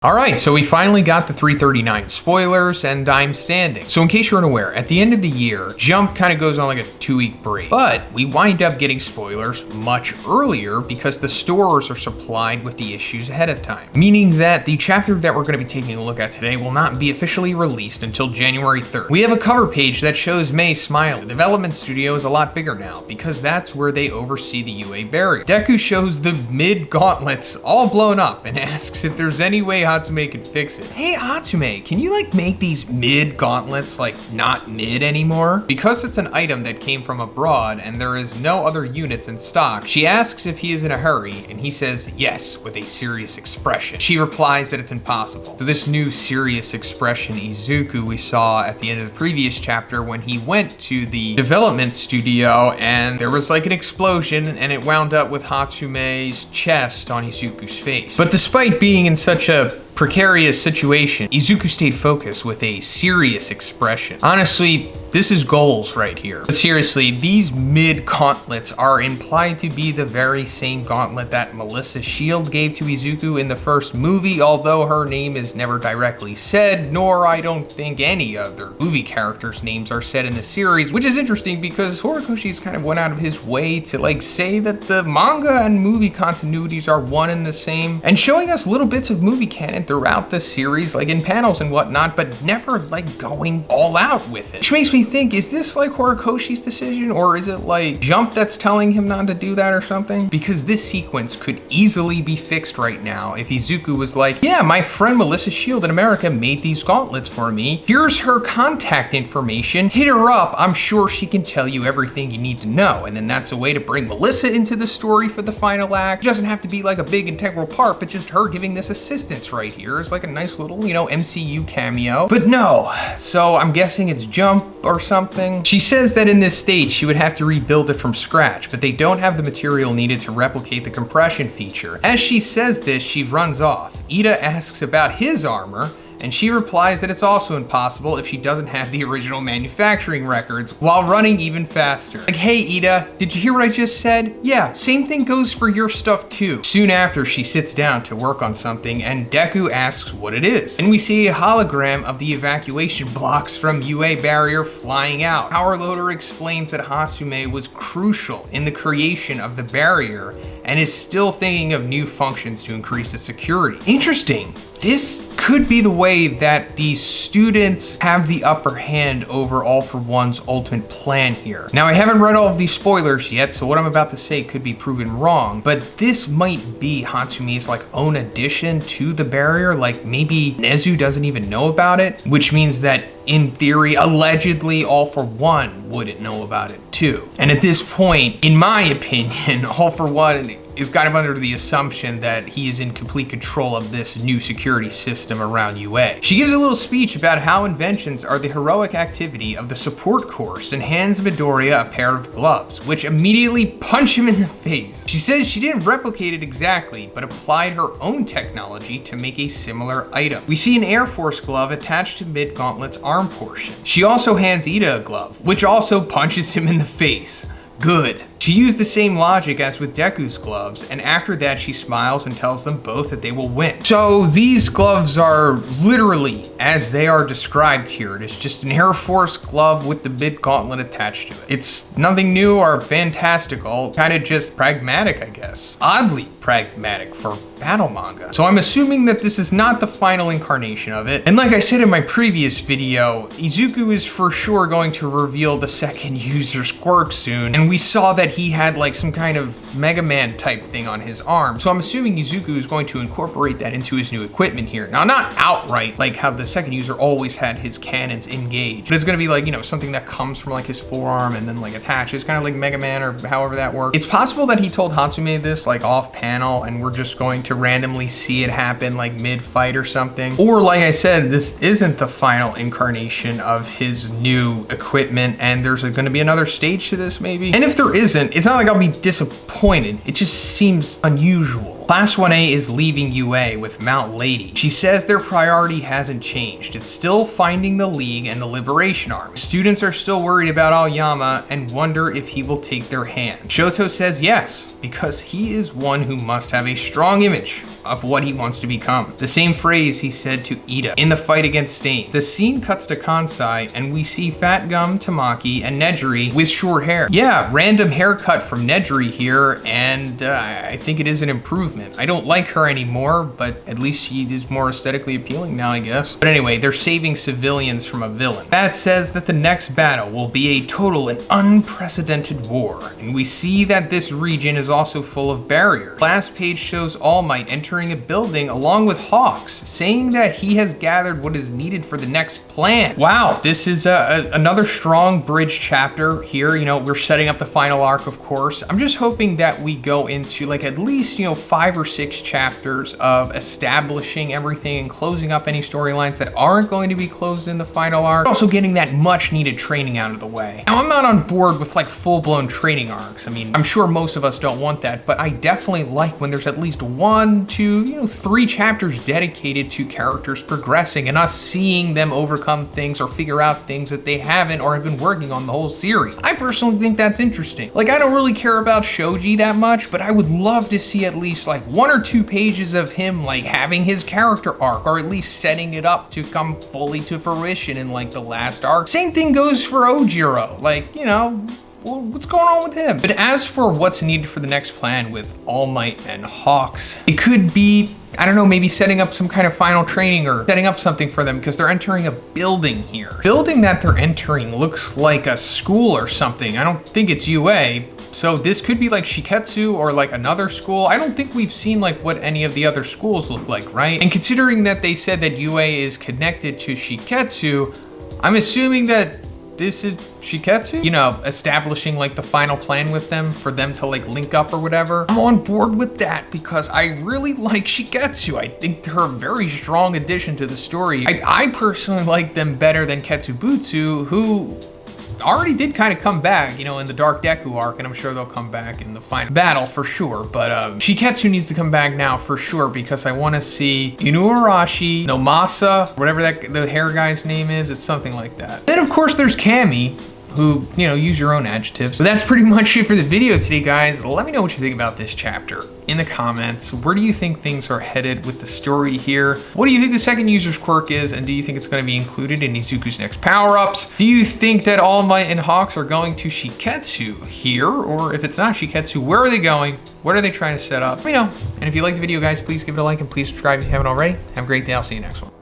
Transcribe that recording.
Alright, so we finally got the 339 spoilers, and I'm standing. So in case you're unaware, at the end of the year, Jump kind of goes on like a 2-week break. But we wind up getting spoilers much earlier because the stores are supplied with the issues ahead of time. Meaning that the chapter that we're going to be taking a look at today will not be officially released until January 3rd. We have a cover page that shows Mei smiling. The development studio is a lot bigger now because that's where they oversee the UA barrier. Deku shows the mid-gauntlets all blown up and asks if there's any way Hatsume can fix it. Hey Hatsume, can you like make these mid gauntlets like not mid anymore? Because it's an item that came from abroad and there is no other units in stock, she asks if he is in a hurry and he says yes with a serious expression. She replies that it's impossible. So this new serious expression Izuku we saw at the end of the previous chapter when he went to the development studio and there was like an explosion and it wound up with Hatsume's chest on Izuku's face. But despite being in such a precarious situation, Izuku stayed focused with a serious expression. Honestly, this is goals right here. But seriously, these mid gauntlets are implied to be the very same gauntlet that Melissa's shield gave to Izuku in the first movie, although her name is never directly said, nor I don't think any other movie characters' names are said in the series, which is interesting because Horikoshi's kind of went out of his way to like say that the manga and movie continuities are one and the same, and showing us little bits of movie canon throughout the series, like in panels and whatnot, but never like going all out with it. Which makes me think, is this like Horikoshi's decision, or is it like Jump that's telling him not to do that or something? Because this sequence could easily be fixed right now if Izuku was like, yeah, my friend Melissa Shield in America made these gauntlets for me. Here's her contact information. Hit her up. I'm sure she can tell you everything you need to know. And then that's a way to bring Melissa into the story for the final act. It doesn't have to be like a big integral part, but just her giving this assistance right here is like a nice little, you know, MCU cameo. But no, so I'm guessing it's Jump or something. She says that in this stage she would have to rebuild it from scratch, but they don't have the material needed to replicate the compression feature. As she says this, she runs off. Ida asks about his armor, and she replies that it's also impossible if she doesn't have the original manufacturing records while running even faster. Like, hey Ida, did you hear what I just said? Yeah, same thing goes for your stuff too. Soon after, she sits down to work on something and Deku asks what it is. And we see a hologram of the evacuation blocks from UA barrier flying out. Power Loader explains that Hatsume was crucial in the creation of the barrier and is still thinking of new functions to increase its security. Interesting. This could be the way that the students have the upper hand over All for One's ultimate plan here. Now, I haven't read all of these spoilers yet, so what I'm about to say could be proven wrong, but this might be Hatsume's like own addition to the barrier. Like maybe Nezu doesn't even know about it, which means that in theory, allegedly, All for One wouldn't know about it too. And at this point, in my opinion, All for One is kind of under the assumption that he is in complete control of this new security system around UA. She gives a little speech about how inventions are the heroic activity of the support course and hands Midoriya a pair of gloves, which immediately punch him in the face. She says she didn't replicate it exactly, but applied her own technology to make a similar item. We see an Air Force glove attached to Mid-Gauntlet's arm portion. She also hands Ida a glove, which also punches him in the face. Good. She used the same logic as with Deku's gloves, and after that she smiles and tells them both that they will win. So these gloves are literally as they are described here. It is just an Air Force glove with the mid gauntlet attached to it. It's nothing new or fantastical, kind of just pragmatic, I guess. Oddly pragmatic for battle manga. So I'm assuming that this is not the final incarnation of it. And like I said in my previous video, Izuku is for sure going to reveal the second user's quirk soon, and we saw that he had like some kind of Mega Man type thing on his arm. So I'm assuming Izuku is going to incorporate that into his new equipment here. Now, not outright like how the second user always had his cannons engaged, but it's gonna be like, you know, something that comes from like his forearm and then like attaches, kind of like Mega Man or however that works. It's possible that he told Hatsume this like off panel and we're just going to randomly see it happen like mid-fight or something. Or like I said, this isn't the final incarnation of his new equipment and there's gonna be another stage to this maybe. And if there isn't, it's not like I'll be disappointed. It just seems unusual. Class 1A is leaving UA with Mount Lady. She says their priority hasn't changed. It's still finding the League and the Liberation Army. Students are still worried about Aoyama and wonder if he will take their hand. Shoto says yes. because he is one who must have a strong image of what he wants to become. The same phrase he said to Ida in the fight against Stain. The scene cuts to Kansai and we see Fat Gum, Tamaki, and Nejiri with short hair. Yeah, random haircut from Nejiri here, and I think it is an improvement. I don't like her anymore, but at least she is more aesthetically appealing now, I guess. But anyway, they're saving civilians from a villain. That says that the next battle will be a total and unprecedented war, and we see that this region is also full of barriers. Last page shows All Might entering a building along with Hawks, saying that he has gathered what is needed for the next plan. Wow, this is another strong bridge chapter here. You know, we're setting up the final arc, of course. I'm just hoping that we go into like at least, 5 or 6 chapters of establishing everything and closing up any storylines that aren't going to be closed in the final arc. Also getting that much needed training out of the way. Now, I'm not on board with like full-blown training arcs. I mean, I'm sure most of us don't want that, but I definitely like when there's at least 1, 2, 3 chapters dedicated to characters progressing and us seeing them overcome things or figure out things that they haven't or have been working on the whole series. I personally think that's interesting. Like, I don't really care about Shoji that much, but I would love to see at least like 1 or 2 pages of him like having his character arc, or at least setting it up to come fully to fruition in like the last arc. Same thing goes for Ojiro. Like, well, what's going on with him? But as for what's needed for the next plan with All Might and Hawks, it could be, I don't know, maybe setting up some kind of final training or setting up something for them, because they're entering a building here. Building that they're entering looks like a school or something. I don't think it's UA. So this could be like Shiketsu or like another school. I don't think we've seen like what any of the other schools look like, right? And considering that they said that UA is connected to Shiketsu, I'm assuming that this is Shiketsu, establishing like the final plan with them for them to like link up or whatever. I'm on board with that because I really like Shiketsu. I think they're a very strong addition to the story. I personally like them better than Ketsubutsu, who already did kind of come back, in the Dark Deku arc, and I'm sure they'll come back in the final battle for sure. But Shiketsu needs to come back now for sure, because I want to see Inuarashi, Nomasa, whatever the hair guy's name is. It's something like that. Then of course there's Kami, who, use your own adjectives. But that's pretty much it for the video today, guys. Let me know what you think about this chapter in the comments. Where do you think things are headed with the story here? What do you think the second user's quirk is? And do you think it's going to be included in Izuku's next power-ups? Do you think that All Might and Hawks are going to Shiketsu here? Or if it's not Shiketsu, where are they going? What are they trying to set up? Let me know. And if you liked the video, guys, please give it a like and please subscribe if you haven't already. Have a great day. I'll see you next one.